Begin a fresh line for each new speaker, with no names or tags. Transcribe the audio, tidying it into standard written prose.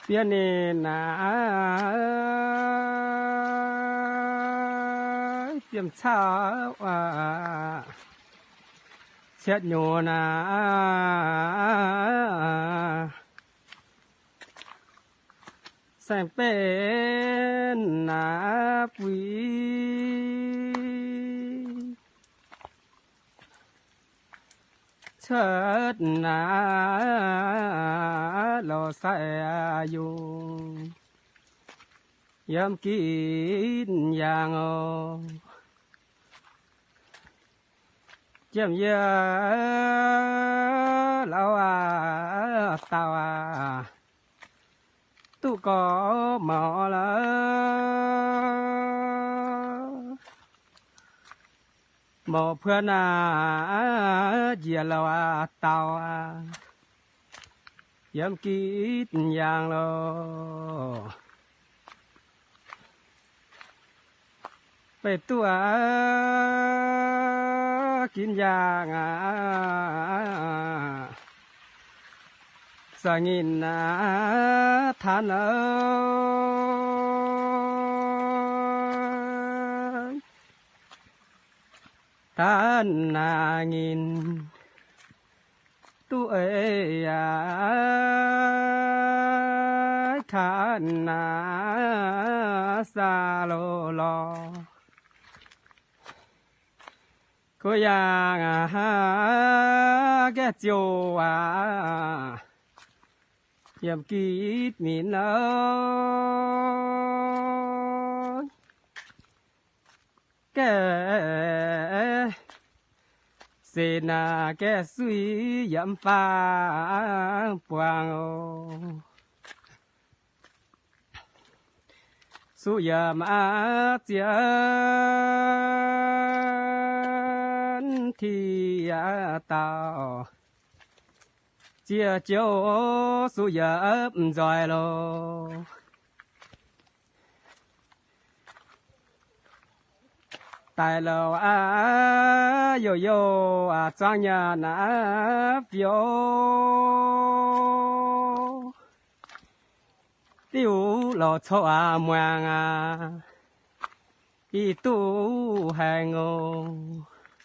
phía này là tiệm sao chết nhô na sang bên na quý chết na lo sai dùng yếm kín yang ô chiếm ya lao tao tu có mỏ là mỏ phơn dìa lao tao yếm kín yang loไปตัวกินยางสงินทานทานนางินตัวทานนาซาโลลอก็ยังแกเจียวเยี่ยมกีดมีนแกเสนาแกสุยยำฟ้าปวงสุยมาเจียที่ตาเจียเจียวสุยจอยโลตายแล้วโยโย่จังยานาฟิโอติวหล่อชอมวงอีตู้แหงง